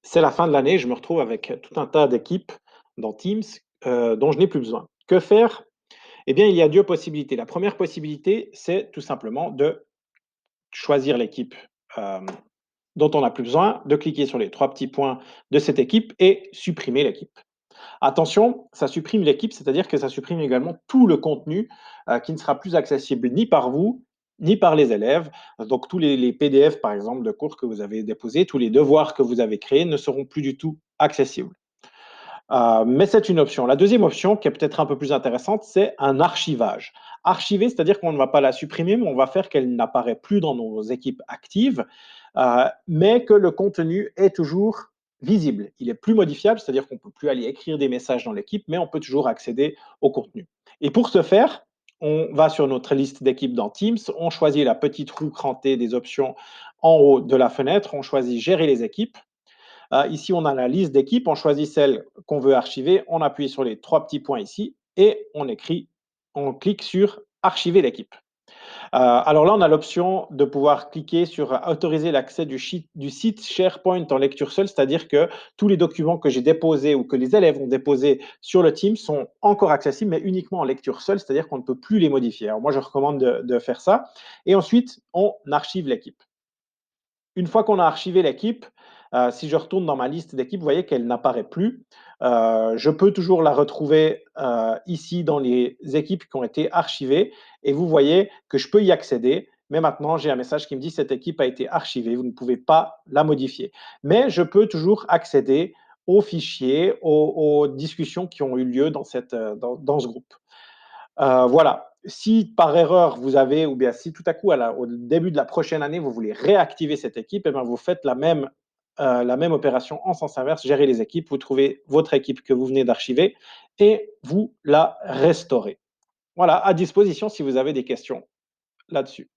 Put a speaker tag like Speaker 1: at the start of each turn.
Speaker 1: C'est la fin de l'année, je me retrouve avec tout un tas d'équipes dans Teams, dont je n'ai plus besoin. Que faire? Eh bien, il y a 2 possibilités. La première possibilité, c'est tout simplement de choisir l'équipe, hem, dont on n'a plus besoin, de cliquer sur les 3 petits points de cette équipe et supprimer l'équipe. Attention, ça supprime l'équipe, c'est-à-dire que ça supprime également tout le contenu, qui ne sera plus accessible ni par vous, ni par les élèves. Donc tous les PDF, par exemple, de cours que vous avez déposés, tous les devoirs que vous avez créés ne seront plus du tout accessibles. Mais c'est une option. La deuxième option, qui est peut-être un peu plus intéressante, c'est un archivage. Archiver, c'est-à-dire qu'on ne va pas la supprimer, mais on va faire qu'elle n'apparaît plus dans nos équipes actives, mais que le contenu est toujours visible. Il est plus modifiable, c'est-à-dire qu'on ne peut plus aller écrire des messages dans l'équipe, mais on peut toujours accéder au contenu. Et pour ce faire, on va sur notre liste d'équipes dans Teams, on choisit la petite roue crantée des options en haut de la fenêtre, on choisit gérer les équipes. Ici, on a la liste d'équipes, on choisit celle qu'on veut archiver, on appuie sur les 3 petits points ici et on clique sur archiver l'équipe. Alors là, on a l'option de pouvoir cliquer sur autoriser l'accès du site SharePoint en lecture seule, c'est-à-dire que tous les documents que j'ai déposés ou que les élèves ont déposés sur le Teams sont encore accessibles, mais uniquement en lecture seule, c'est-à-dire qu'on ne peut plus les modifier. Alors moi, je recommande de faire ça. Et ensuite, on archive l'équipe. Une fois qu'on a archivé l'équipe, si je retourne dans ma liste d'équipes, vous voyez qu'elle n'apparaît plus. Je peux toujours la retrouver, ici dans les équipes qui ont été archivées et vous voyez que je peux y accéder, mais maintenant j'ai un message qui me dit: «Cette équipe a été archivée, vous ne pouvez pas la modifier». Mais je peux toujours accéder aux fichiers, aux discussions qui ont eu lieu dans dans ce groupe. Voilà. Si par erreur vous avez ou bien si tout à coup au début de la prochaine année, vous voulez réactiver cette équipe, et ben, vous faites la même opération en sens inverse, gérer les équipes, vous trouvez votre équipe que vous venez d'archiver et vous la restaurez. Voilà, à disposition si vous avez des questions là-dessus.